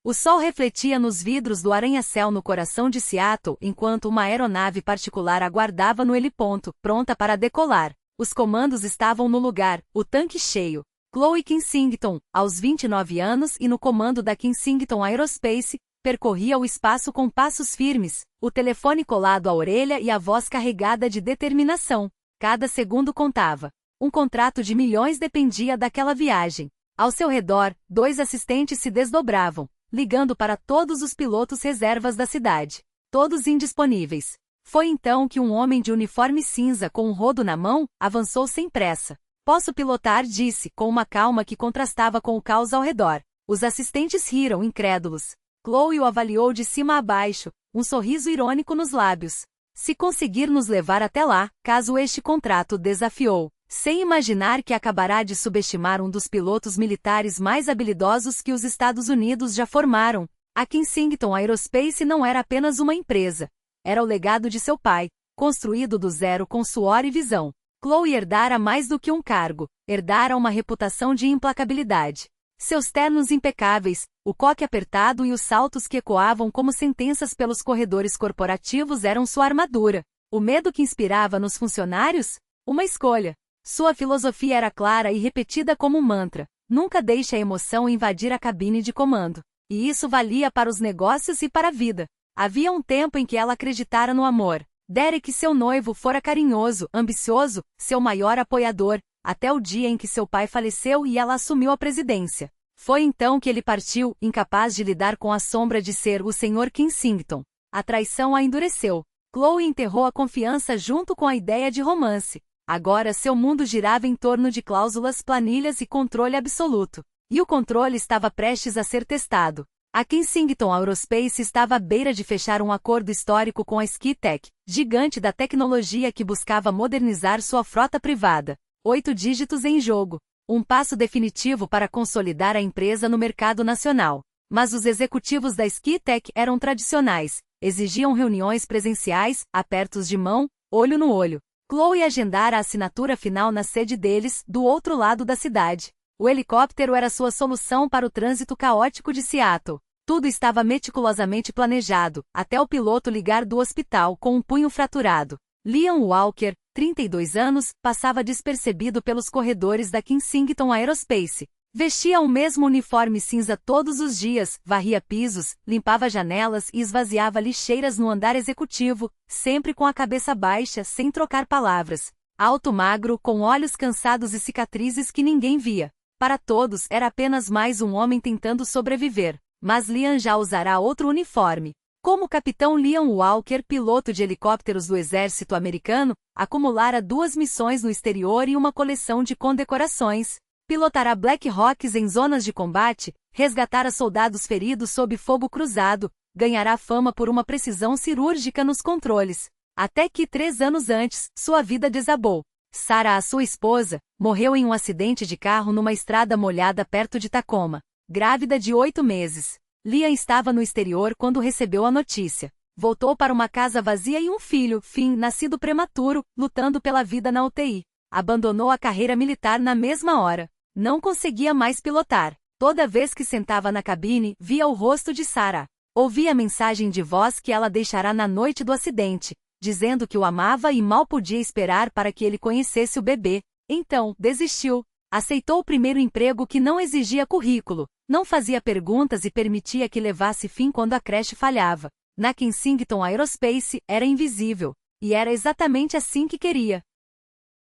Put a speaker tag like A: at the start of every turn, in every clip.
A: O sol refletia nos vidros do arranha-céu no coração de Seattle enquanto uma aeronave particular aguardava no heliponto, pronta para decolar. Os comandos estavam no lugar, o tanque cheio. Chloe Kensington, aos 29 anos e no comando da Kensington Aerospace, percorria o espaço com passos firmes, o telefone colado à orelha e a voz carregada de determinação. Cada segundo contava. Um contrato de milhões dependia daquela viagem. Ao seu redor, 2 assistentes se desdobravam, ligando para todos os pilotos reservas da cidade. Todos indisponíveis. Foi então que um homem de uniforme cinza com um rodo na mão, avançou sem pressa. Posso pilotar, disse, com uma calma que contrastava com o caos ao redor. Os assistentes riram, incrédulos. Chloe o avaliou de cima a baixo, um sorriso irônico nos lábios. Se conseguir nos levar até lá, caso este contrato, desafiou, sem imaginar que acabará de subestimar um dos pilotos militares mais habilidosos que os Estados Unidos já formaram. A Kensington Aerospace não era apenas uma empresa. Era o legado de seu pai, construído do zero com suor e visão. Chloe herdara mais do que um cargo, herdara uma reputação de implacabilidade. Seus ternos impecáveis, o coque apertado e os saltos que ecoavam como sentenças pelos corredores corporativos eram sua armadura. O medo que inspirava nos funcionários? Uma escolha. Sua filosofia era clara e repetida como um mantra. Nunca deixe a emoção invadir a cabine de comando. E isso valia para os negócios e para a vida. Havia um tempo em que ela acreditara no amor. Derek, seu noivo, fora carinhoso, ambicioso, seu maior apoiador, até o dia em que seu pai faleceu e ela assumiu a presidência. Foi então que ele partiu, incapaz de lidar com a sombra de ser o Sr. Kensington. A traição a endureceu. Chloe enterrou a confiança junto com a ideia de romance. Agora seu mundo girava em torno de cláusulas, planilhas e controle absoluto. E o controle estava prestes a ser testado. A Kensington Aerospace estava à beira de fechar um acordo histórico com a Skitech, gigante da tecnologia que buscava modernizar sua frota privada. 8 dígitos em jogo. Um passo definitivo para consolidar a empresa no mercado nacional. Mas os executivos da Skitech eram tradicionais, exigiam reuniões presenciais, apertos de mão, olho no olho. Chloe agendara a assinatura final na sede deles, do outro lado da cidade. O helicóptero era sua solução para o trânsito caótico de Seattle. Tudo estava meticulosamente planejado, até o piloto ligar do hospital com um punho fraturado. Liam Walker, 32 anos, passava despercebido pelos corredores da Kensington Aerospace. Vestia o mesmo uniforme cinza todos os dias, varria pisos, limpava janelas e esvaziava lixeiras no andar executivo, sempre com a cabeça baixa, sem trocar palavras. Alto, magro, com olhos cansados e cicatrizes que ninguém via. Para todos, era apenas mais um homem tentando sobreviver. Mas Liam já usará outro uniforme. Como capitão Liam Walker, piloto de helicópteros do exército americano, acumulara 2 missões no exterior e uma coleção de condecorações. Pilotará Black Hawks em zonas de combate, resgatará soldados feridos sob fogo cruzado, ganhará fama por uma precisão cirúrgica nos controles. Até que 3 anos antes, sua vida desabou. Sarah, a sua esposa, morreu em um acidente de carro numa estrada molhada perto de Tacoma. Grávida de 8 meses. Liam estava no exterior quando recebeu a notícia. Voltou para uma casa vazia e um filho, Finn, nascido prematuro, lutando pela vida na UTI. Abandonou a carreira militar na mesma hora. Não conseguia mais pilotar. Toda vez que sentava na cabine, via o rosto de Sarah. Ouvia a mensagem de voz que ela deixará na noite do acidente, dizendo que o amava e mal podia esperar para que ele conhecesse o bebê. Então, desistiu. Aceitou o primeiro emprego que não exigia currículo, não fazia perguntas e permitia que levasse fim quando a creche falhava. Na Kensington Aerospace, era invisível. E era exatamente assim que queria.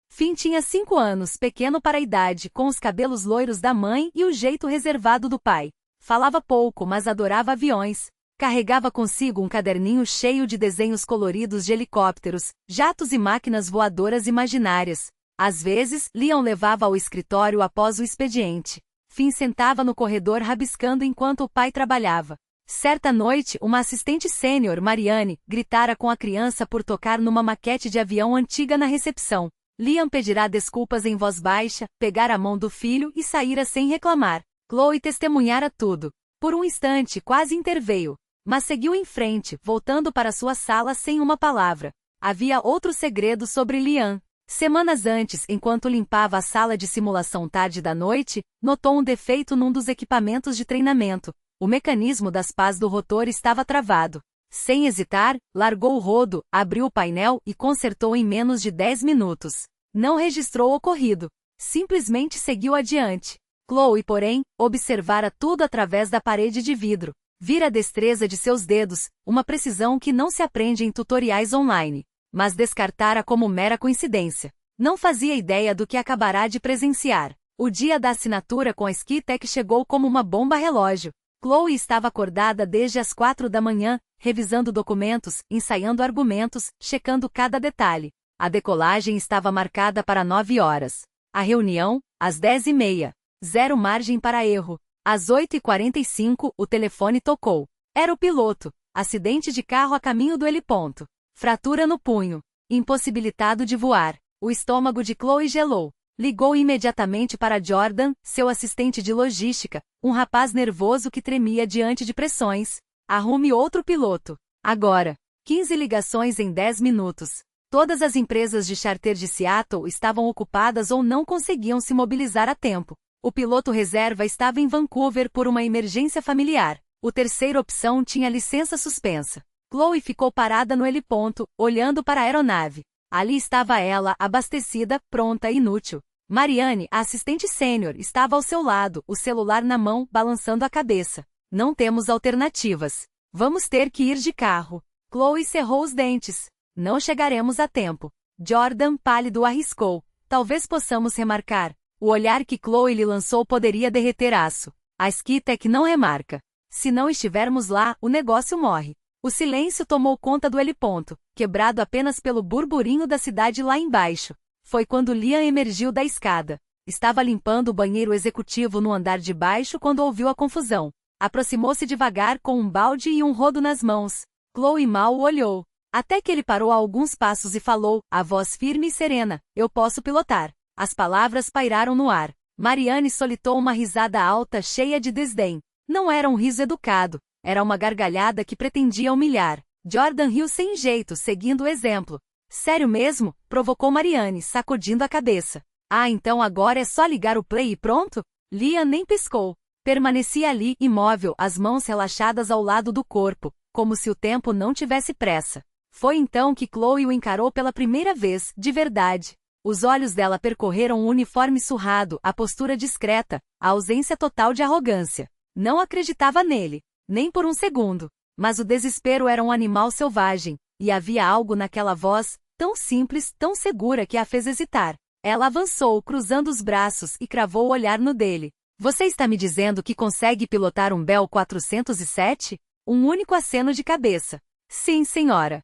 A: Finn tinha 5 anos, pequeno para a idade, com os cabelos loiros da mãe e o jeito reservado do pai. Falava pouco, mas adorava aviões. Carregava consigo um caderninho cheio de desenhos coloridos de helicópteros, jatos e máquinas voadoras imaginárias. Às vezes, Liam levava ao escritório após o expediente. Finn sentava no corredor rabiscando enquanto o pai trabalhava. Certa noite, uma assistente sênior, Marianne, gritara com a criança por tocar numa maquete de avião antiga na recepção. Liam pedirá desculpas em voz baixa, pegar a mão do filho e saíra sem reclamar. Chloe testemunhara tudo. Por um instante quase interveio. Mas seguiu em frente, voltando para sua sala sem uma palavra. Havia outro segredo sobre Liam. Semanas antes, enquanto limpava a sala de simulação tarde da noite, notou um defeito num dos equipamentos de treinamento. O mecanismo das pás do rotor estava travado. Sem hesitar, largou o rodo, abriu o painel e consertou em menos de 10 minutos. Não registrou o ocorrido. Simplesmente seguiu adiante. Chloe, porém, observara tudo através da parede de vidro. Vira a destreza de seus dedos, uma precisão que não se aprende em tutoriais online. Mas descartara como mera coincidência. Não fazia ideia do que acabará de presenciar. O dia da assinatura com a Skitech chegou como uma bomba relógio. Chloe estava acordada desde as 4 da manhã, revisando documentos, ensaiando argumentos, checando cada detalhe. A decolagem estava marcada para 9 horas. A reunião, às 10h30. Zero margem para erro. Às 8h45, o telefone tocou. Era o piloto. Acidente de carro a caminho do heliponto. Fratura no punho. Impossibilitado de voar. O estômago de Chloe gelou. Ligou imediatamente para Jordan, seu assistente de logística, um rapaz nervoso que tremia diante de pressões. Arrume outro piloto. Agora. 15 ligações em 10 minutos. Todas as empresas de charter de Seattle estavam ocupadas ou não conseguiam se mobilizar a tempo. O piloto reserva estava em Vancouver por uma emergência familiar. O terceira opção tinha licença suspensa. Chloe ficou parada no heliponto, olhando para a aeronave. Ali estava ela, abastecida, pronta e inútil. Marianne, a assistente sênior, estava ao seu lado, o celular na mão, balançando a cabeça. Não temos alternativas. Vamos ter que ir de carro. Chloe cerrou os dentes. Não chegaremos a tempo. Jordan, pálido, arriscou. Talvez possamos remarcar. O olhar que Chloe lhe lançou poderia derreter aço. A Skitech não remarca. Se não estivermos lá, o negócio morre. O silêncio tomou conta do heliponto, quebrado apenas pelo burburinho da cidade lá embaixo. Foi quando Liam emergiu da escada. Estava limpando o banheiro executivo no andar de baixo quando ouviu a confusão. Aproximou-se devagar com um balde e um rodo nas mãos. Chloe mal o olhou. Até que ele parou a alguns passos e falou, a voz firme e serena, eu posso pilotar. As palavras pairaram no ar. Marianne solitou uma risada alta cheia de desdém. Não era um riso educado. Era uma gargalhada que pretendia humilhar. Jordan riu sem jeito, seguindo o exemplo. Sério mesmo? Provocou Marianne, sacudindo a cabeça. Ah, então agora é só ligar o play e pronto? Liam nem piscou. Permanecia ali, imóvel, as mãos relaxadas ao lado do corpo, como se o tempo não tivesse pressa. Foi então que Chloe o encarou pela primeira vez, de verdade. Os olhos dela percorreram o uniforme surrado, a postura discreta, a ausência total de arrogância. Não acreditava nele, nem por um segundo. Mas o desespero era um animal selvagem, e havia algo naquela voz, tão simples, tão segura que a fez hesitar. Ela avançou, cruzando os braços e cravou o olhar no dele. Você está me dizendo que consegue pilotar um Bell 407? Um único aceno de cabeça. Sim, senhora.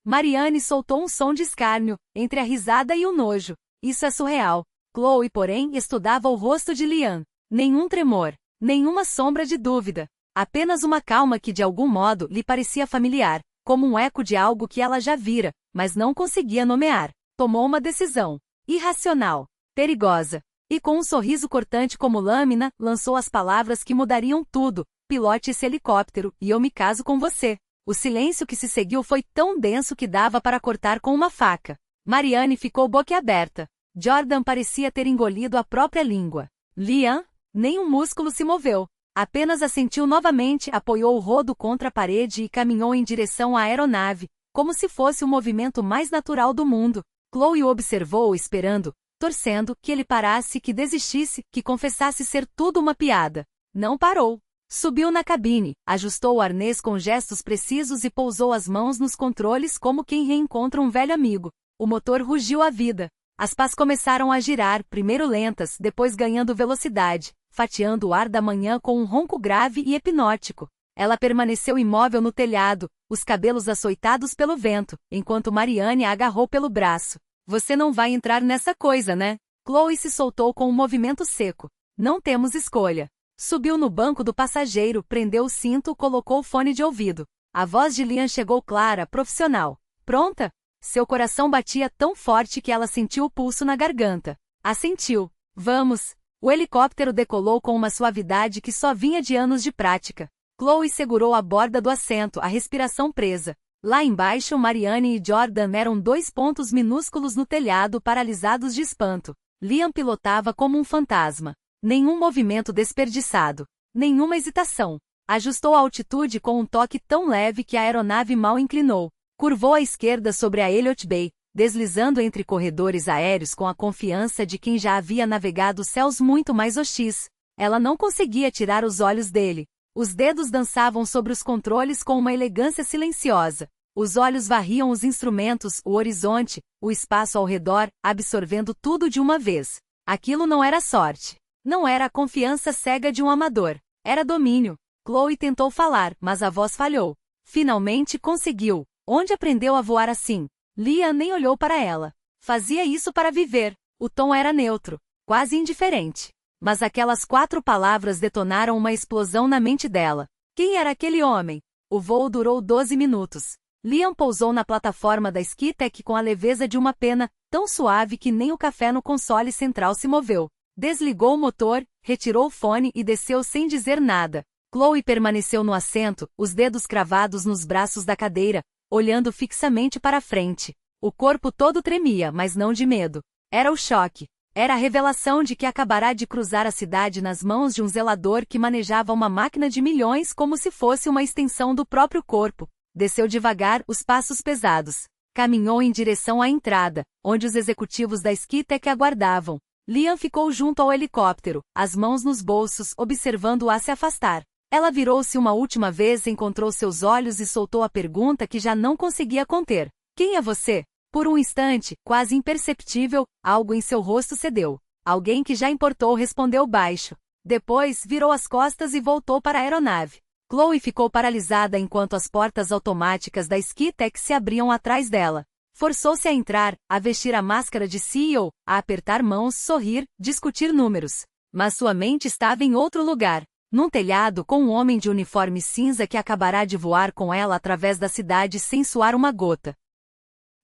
A: Marianne soltou um som de escárnio, entre a risada e o nojo. Isso é surreal. Chloe, porém, estudava o rosto de Liam. Nenhum tremor, nenhuma sombra de dúvida. Apenas uma calma que de algum modo lhe parecia familiar, como um eco de algo que ela já vira, mas não conseguia nomear. Tomou uma decisão. Irracional. Perigosa. E com um sorriso cortante como lâmina, lançou as palavras que mudariam tudo. Pilote esse helicóptero, e eu me caso com você. O silêncio que se seguiu foi tão denso que dava para cortar com uma faca. Marianne ficou boquiaberta. Jordan parecia ter engolido a própria língua. Liam? Nem um músculo se moveu. Apenas assentiu novamente, apoiou o rodo contra a parede e caminhou em direção à aeronave, como se fosse o movimento mais natural do mundo. Chloe o observou esperando, torcendo, que ele parasse, que desistisse, que confessasse ser tudo uma piada. Não parou. Subiu na cabine, ajustou o arnês com gestos precisos e pousou as mãos nos controles como quem reencontra um velho amigo. O motor rugiu a vida. As pás começaram a girar, primeiro lentas, depois ganhando velocidade, fatiando o ar da manhã com um ronco grave e hipnótico. Ela permaneceu imóvel no telhado, os cabelos açoitados pelo vento, enquanto Marianne a agarrou pelo braço. Você não vai entrar nessa coisa, né? Chloe se soltou com um movimento seco. Não temos escolha. Subiu no banco do passageiro, prendeu o cinto, colocou o fone de ouvido. A voz de Liam chegou clara, profissional. Pronta? Seu coração batia tão forte que ela sentiu o pulso na garganta. Assentiu. Vamos. O helicóptero decolou com uma suavidade que só vinha de anos de prática. Chloe segurou a borda do assento, a respiração presa. Lá embaixo, Marianne e Jordan eram 2 pontos minúsculos no telhado, paralisados de espanto. Liam pilotava como um fantasma. Nenhum movimento desperdiçado. Nenhuma hesitação. Ajustou a altitude com um toque tão leve que a aeronave mal inclinou. Curvou à esquerda sobre a Elliott Bay, deslizando entre corredores aéreos com a confiança de quem já havia navegado céus muito mais hostis. Ela não conseguia tirar os olhos dele. Os dedos dançavam sobre os controles com uma elegância silenciosa. Os olhos varriam os instrumentos, o horizonte, o espaço ao redor, absorvendo tudo de uma vez. Aquilo não era sorte. Não era a confiança cega de um amador. Era domínio. Chloe tentou falar, mas a voz falhou. Finalmente conseguiu. Onde aprendeu a voar assim? Liam nem olhou para ela. Fazia isso para viver. O tom era neutro, quase indiferente. Mas aquelas 4 palavras detonaram uma explosão na mente dela. Quem era aquele homem? O voo durou 12 minutos. Liam pousou na plataforma da Skitech com a leveza de uma pena, tão suave que nem o café no console central se moveu. Desligou o motor, retirou o fone e desceu sem dizer nada. Chloe permaneceu no assento, os dedos cravados nos braços da cadeira, olhando fixamente para a frente. O corpo todo tremia, mas não de medo. Era o choque. Era a revelação de que acabará de cruzar a cidade nas mãos de um zelador que manejava uma máquina de milhões como se fosse uma extensão do próprio corpo. Desceu devagar, os passos pesados. Caminhou em direção à entrada, onde os executivos da Skitech aguardavam. Liam ficou junto ao helicóptero, as mãos nos bolsos, observando-a se afastar. Ela virou-se uma última vez, encontrou seus olhos e soltou a pergunta que já não conseguia conter. Quem é você? Por um instante, quase imperceptível, algo em seu rosto cedeu. Alguém que já importou respondeu baixo. Depois, virou as costas e voltou para a aeronave. Chloe ficou paralisada enquanto as portas automáticas da Skitech se abriam atrás dela. Forçou-se a entrar, a vestir a máscara de CEO, a apertar mãos, sorrir, discutir números. Mas sua mente estava em outro lugar. Num telhado com um homem de uniforme cinza que acabará de voar com ela através da cidade sem suar uma gota.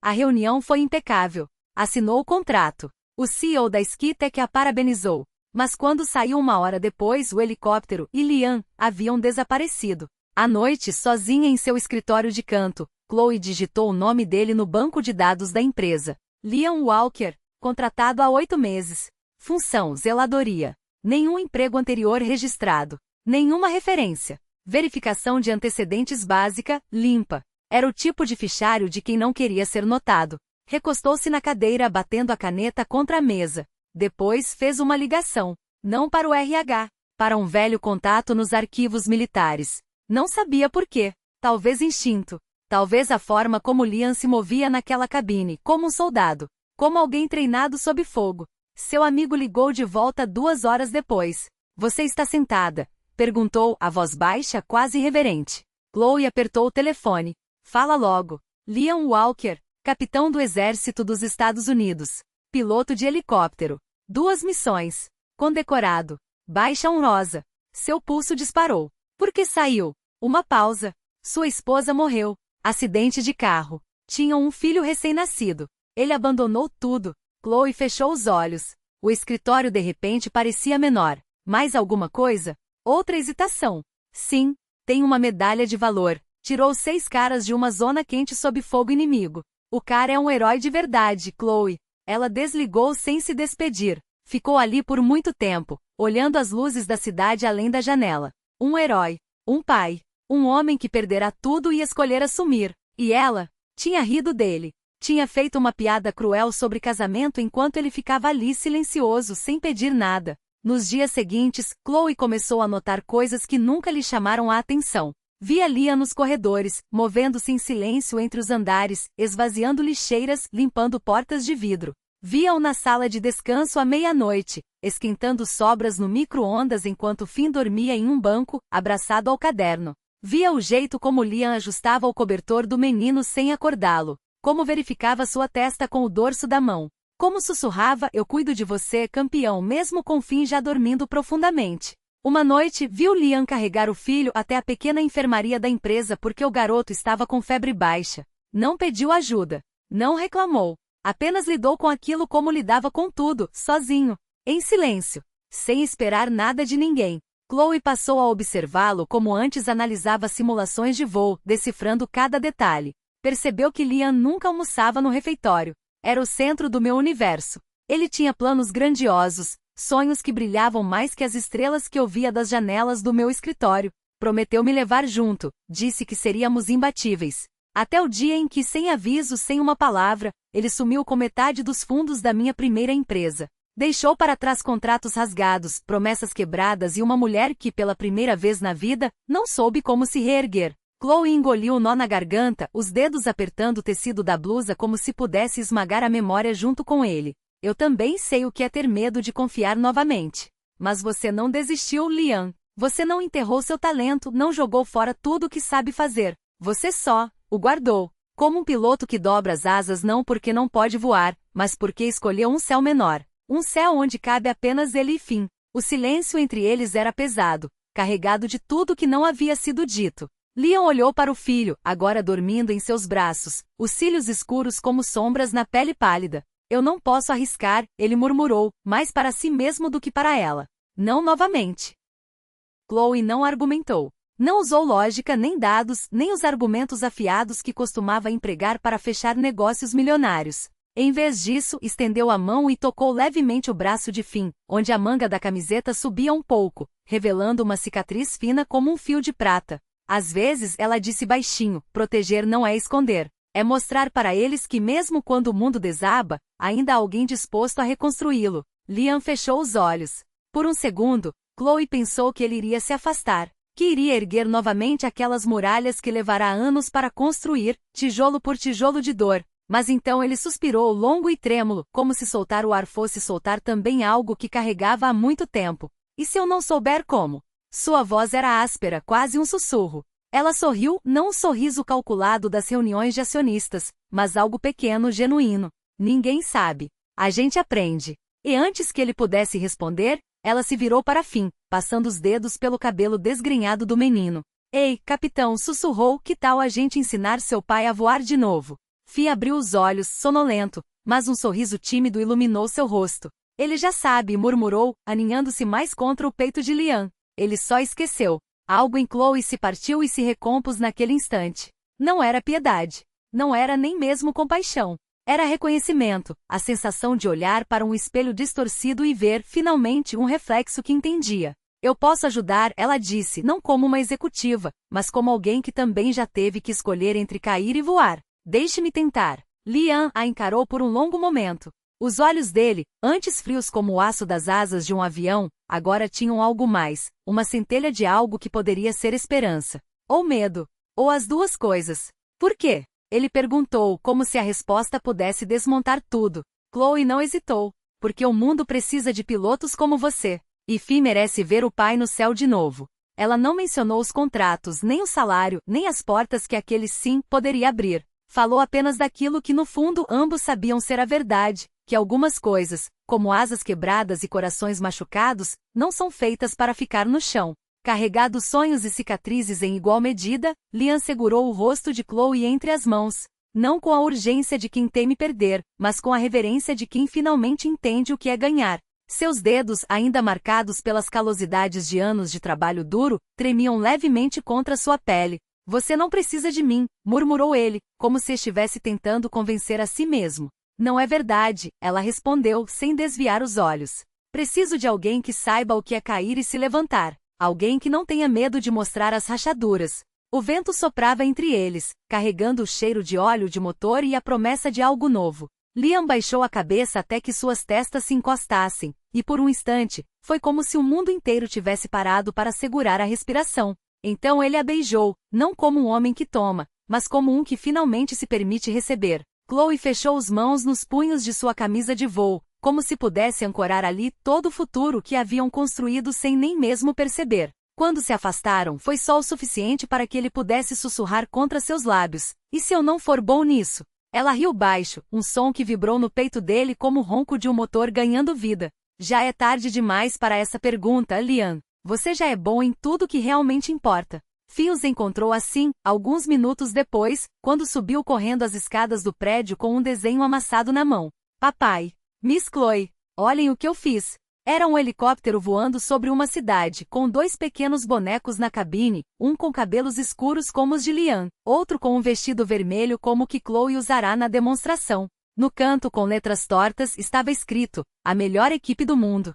A: A reunião foi impecável. Assinou o contrato. O CEO da Skitech a parabenizou. Mas quando saiu uma hora depois, o helicóptero e Liam haviam desaparecido. À noite, sozinha em seu escritório de canto, Chloe digitou o nome dele no banco de dados da empresa. Liam Walker, contratado há 8 meses. Função, zeladoria. Nenhum emprego anterior registrado. Nenhuma referência. Verificação de antecedentes básica, limpa. Era o tipo de fichário de quem não queria ser notado. Recostou-se na cadeira batendo a caneta contra a mesa. Depois fez uma ligação. Não para o RH. Para um velho contato nos arquivos militares. Não sabia por quê. Talvez instinto. Talvez a forma como Liam se movia naquela cabine, como um soldado. Como alguém treinado sob fogo. Seu amigo ligou de volta 2 horas depois. Você está sentada? Perguntou, a voz baixa, quase irreverente. Chloe apertou o telefone. Fala logo. Liam Walker, capitão do Exército dos Estados Unidos. Piloto de helicóptero. 2 missões. Condecorado. Baixa honrosa. Seu pulso disparou. Por que saiu? Uma pausa. Sua esposa morreu. Acidente de carro. Tinham um filho recém-nascido. Ele abandonou tudo. Chloe fechou os olhos. O escritório de repente parecia menor. Mais alguma coisa? Outra hesitação. Sim, tem uma medalha de valor. Tirou 6 caras de uma zona quente sob fogo inimigo. O cara é um herói de verdade, Chloe. Ela desligou sem se despedir. Ficou ali por muito tempo, olhando as luzes da cidade além da janela. Um herói. Um pai. Um homem que perderá tudo e escolhera sumir. E ela? Tinha rido dele. Tinha feito uma piada cruel sobre casamento enquanto ele ficava ali silencioso, sem pedir nada. Nos dias seguintes, Chloe começou a notar coisas que nunca lhe chamaram a atenção. Via Liam nos corredores, movendo-se em silêncio entre os andares, esvaziando lixeiras, limpando portas de vidro. Via-o na sala de descanso à meia-noite, esquentando sobras no micro-ondas enquanto Finn dormia em um banco, abraçado ao caderno. Via o jeito como Liam ajustava o cobertor do menino sem acordá-lo. Como verificava sua testa com o dorso da mão. Como sussurrava, eu cuido de você, campeão, mesmo com Finn já dormindo profundamente. Uma noite, viu Liam carregar o filho até a pequena enfermaria da empresa porque o garoto estava com febre baixa. Não pediu ajuda. Não reclamou. Apenas lidou com aquilo como lidava com tudo, sozinho. Em silêncio. Sem esperar nada de ninguém. Chloe passou a observá-lo como antes analisava simulações de voo, decifrando cada detalhe. Percebeu que Liam nunca almoçava no refeitório. Era o centro do meu universo. Ele tinha planos grandiosos, sonhos que brilhavam mais que as estrelas que eu via das janelas do meu escritório. Prometeu me levar junto, disse que seríamos imbatíveis. Até o dia em que, sem aviso, sem uma palavra, ele sumiu com metade dos fundos da minha primeira empresa. Deixou para trás contratos rasgados, promessas quebradas e uma mulher que, pela primeira vez na vida, não soube como se reerguer. Chloe engoliu o nó na garganta, os dedos apertando o tecido da blusa como se pudesse esmagar a memória junto com ele. Eu também sei o que é ter medo de confiar novamente. Mas você não desistiu, Liam. Você não enterrou seu talento, não jogou fora tudo o que sabe fazer. Você só o guardou. Como um piloto que dobra as asas não porque não pode voar, mas porque escolheu um céu menor. Um céu onde cabe apenas ele e fim. O silêncio entre eles era pesado, carregado de tudo que não havia sido dito. Liam olhou para o filho, agora dormindo em seus braços, os cílios escuros como sombras na pele pálida. Eu não posso arriscar, ele murmurou, mais para si mesmo do que para ela. Não novamente. Chloe não argumentou. Não usou lógica nem dados, nem os argumentos afiados que costumava empregar para fechar negócios milionários. Em vez disso, estendeu a mão e tocou levemente o braço de Finn, onde a manga da camiseta subia um pouco, revelando uma cicatriz fina como um fio de prata. Às vezes, ela disse baixinho, proteger não é esconder. É mostrar para eles que mesmo quando o mundo desaba, ainda há alguém disposto a reconstruí-lo. Liam fechou os olhos. Por um segundo, Chloe pensou que ele iria se afastar, que iria erguer novamente aquelas muralhas que levará anos para construir, tijolo por tijolo de dor. Mas então ele suspirou longo e trêmulo, como se soltar o ar fosse soltar também algo que carregava há muito tempo. E se eu não souber como? Sua voz era áspera, quase um sussurro. Ela sorriu, não o sorriso calculado das reuniões de acionistas, mas algo pequeno, genuíno. Ninguém sabe. A gente aprende. E antes que ele pudesse responder, ela se virou para Finn, passando os dedos pelo cabelo desgrenhado do menino. Ei, capitão, sussurrou, que tal a gente ensinar seu pai a voar de novo? Finn abriu os olhos, sonolento, mas um sorriso tímido iluminou seu rosto. Ele já sabe, murmurou, aninhando-se mais contra o peito de Liam. Ele só esqueceu. Algo em Chloe se partiu e se recompôs naquele instante. Não era piedade. Não era nem mesmo compaixão. Era reconhecimento, a sensação de olhar para um espelho distorcido e ver, finalmente, um reflexo que entendia. Eu posso ajudar, ela disse, não como uma executiva, mas como alguém que também já teve que escolher entre cair e voar. Deixe-me tentar. Liam a encarou por um longo momento. Os olhos dele, antes frios como o aço das asas de um avião, agora tinham algo mais, uma centelha de algo que poderia ser esperança. Ou medo. Ou as duas coisas. Por quê? Ele perguntou, como se a resposta pudesse desmontar tudo. Chloe não hesitou. Porque o mundo precisa de pilotos como você. E Finn merece ver o pai no céu de novo. Ela não mencionou os contratos, nem o salário, nem as portas que aquele sim poderia abrir. Falou apenas daquilo que no fundo ambos sabiam ser a verdade, que algumas coisas, como asas quebradas e corações machucados, não são feitas para ficar no chão. Carregado sonhos e cicatrizes em igual medida, Liam segurou o rosto de Chloe entre as mãos. Não com a urgência de quem teme perder, mas com a reverência de quem finalmente entende o que é ganhar. Seus dedos, ainda marcados pelas calosidades de anos de trabalho duro, tremiam levemente contra sua pele. Você não precisa de mim, murmurou ele, como se estivesse tentando convencer a si mesmo. Não é verdade, ela respondeu, sem desviar os olhos. Preciso de alguém que saiba o que é cair e se levantar. Alguém que não tenha medo de mostrar as rachaduras. O vento soprava entre eles, carregando o cheiro de óleo de motor e a promessa de algo novo. Liam baixou a cabeça até que suas testas se encostassem, e por um instante, foi como se o mundo inteiro tivesse parado para segurar a respiração. Então ele a beijou, não como um homem que toma, mas como um que finalmente se permite receber. Chloe fechou as mãos nos punhos de sua camisa de voo, como se pudesse ancorar ali todo o futuro que haviam construído sem nem mesmo perceber. Quando se afastaram, foi só o suficiente para que ele pudesse sussurrar contra seus lábios. E se eu não for bom nisso? Ela riu baixo, um som que vibrou no peito dele como o ronco de um motor ganhando vida. Já é tarde demais para essa pergunta, Liam. Você já é bom em tudo que realmente importa. Finn os encontrou assim, alguns minutos depois, quando subiu correndo as escadas do prédio com um desenho amassado na mão. Papai. Miss Chloe. Olhem o que eu fiz. Era um helicóptero voando sobre uma cidade, com dois pequenos bonecos na cabine, um com cabelos escuros como os de Liam, outro com um vestido vermelho como o que Chloe usará na demonstração. No canto com letras tortas estava escrito, a melhor equipe do mundo.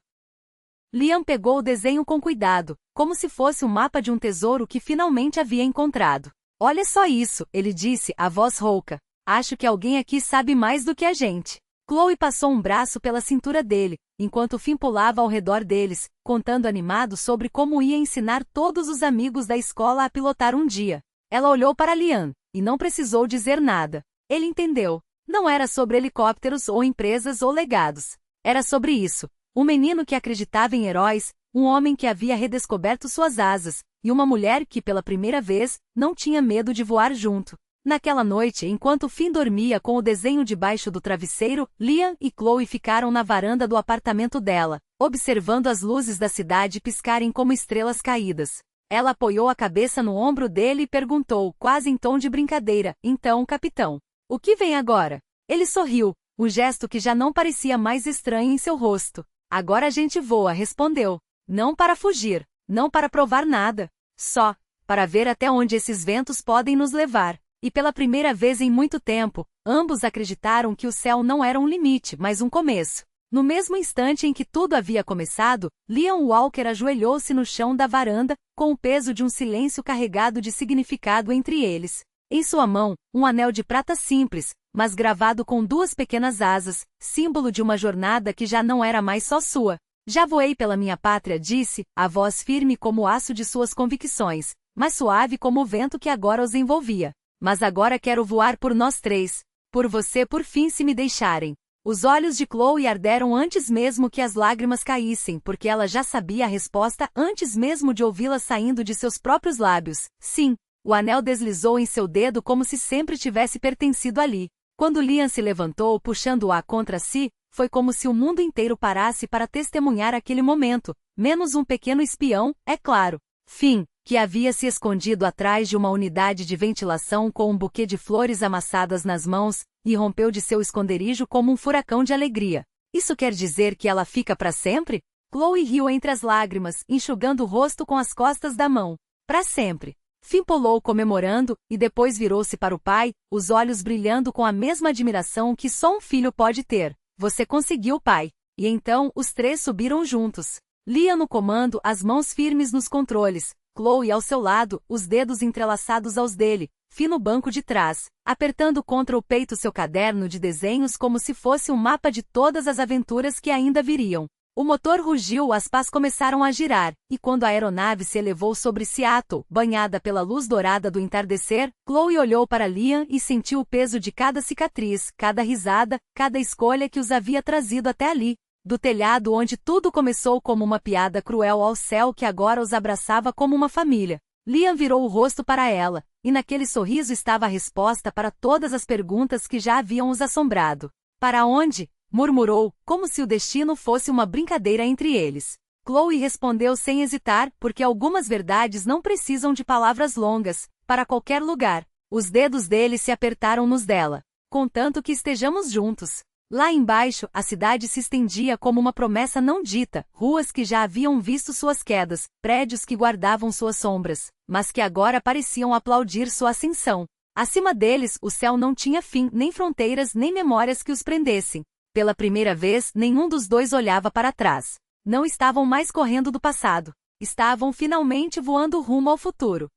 A: Liam pegou o desenho com cuidado, como se fosse um mapa de um tesouro que finalmente havia encontrado. Olha só isso, ele disse, a voz rouca. Acho que alguém aqui sabe mais do que a gente. Chloe passou um braço pela cintura dele, enquanto Finn pulava ao redor deles, contando animado sobre como ia ensinar todos os amigos da escola a pilotar um dia. Ela olhou para Liam, e não precisou dizer nada. Ele entendeu. Não era sobre helicópteros ou empresas ou legados. Era sobre isso. Um menino que acreditava em heróis, um homem que havia redescoberto suas asas, e uma mulher que, pela primeira vez, não tinha medo de voar junto. Naquela noite, enquanto Finn dormia com o desenho debaixo do travesseiro, Liam e Chloe ficaram na varanda do apartamento dela, observando as luzes da cidade piscarem como estrelas caídas. Ela apoiou a cabeça no ombro dele e perguntou, quase em tom de brincadeira, então, capitão, o que vem agora? Ele sorriu, um gesto que já não parecia mais estranho em seu rosto. Agora a gente voa, respondeu. Não para fugir, não para provar nada. Só para ver até onde esses ventos podem nos levar. E pela primeira vez em muito tempo, ambos acreditaram que o céu não era um limite, mas um começo. No mesmo instante em que tudo havia começado, Liam Walker ajoelhou-se no chão da varanda, com o peso de um silêncio carregado de significado entre eles. Em sua mão, um anel de prata simples, mas gravado com duas pequenas asas, símbolo de uma jornada que já não era mais só sua. Já voei pela minha pátria, disse, a voz firme como o aço de suas convicções, mas suave como o vento que agora os envolvia. Mas agora quero voar por nós três. Por você por fim se me deixarem. Os olhos de Chloe arderam antes mesmo que as lágrimas caíssem, porque ela já sabia a resposta antes mesmo de ouvi-la saindo de seus próprios lábios. Sim. O anel deslizou em seu dedo como se sempre tivesse pertencido ali. Quando Liam se levantou puxando-a contra si, foi como se o mundo inteiro parasse para testemunhar aquele momento, menos um pequeno espião, é claro. Finn, que havia se escondido atrás de uma unidade de ventilação com um buquê de flores amassadas nas mãos, e rompeu de seu esconderijo como um furacão de alegria. Isso quer dizer que ela fica para sempre? Chloe riu entre as lágrimas, enxugando o rosto com as costas da mão. Para sempre. Finn pulou comemorando, e depois virou-se para o pai, os olhos brilhando com a mesma admiração que só um filho pode ter. Você conseguiu, pai. E então, os três subiram juntos. Liam no comando, as mãos firmes nos controles, Chloe ao seu lado, os dedos entrelaçados aos dele, Finn no banco de trás, apertando contra o peito seu caderno de desenhos como se fosse um mapa de todas as aventuras que ainda viriam. O motor rugiu, as pás começaram a girar, e quando a aeronave se elevou sobre Seattle, banhada pela luz dourada do entardecer, Chloe olhou para Liam e sentiu o peso de cada cicatriz, cada risada, cada escolha que os havia trazido até ali. Do telhado onde tudo começou como uma piada cruel ao céu que agora os abraçava como uma família. Liam virou o rosto para ela, e naquele sorriso estava a resposta para todas as perguntas que já haviam os assombrado. Para onde? Murmurou, como se o destino fosse uma brincadeira entre eles. Chloe respondeu sem hesitar, porque algumas verdades não precisam de palavras longas, para qualquer lugar. Os dedos dele se apertaram nos dela. Contanto que estejamos juntos. Lá embaixo, a cidade se estendia como uma promessa não dita, ruas que já haviam visto suas quedas, prédios que guardavam suas sombras, mas que agora pareciam aplaudir sua ascensão. Acima deles, o céu não tinha fim, nem fronteiras, nem memórias que os prendessem. Pela primeira vez, nenhum dos dois olhava para trás. Não estavam mais correndo do passado. Estavam finalmente voando rumo ao futuro.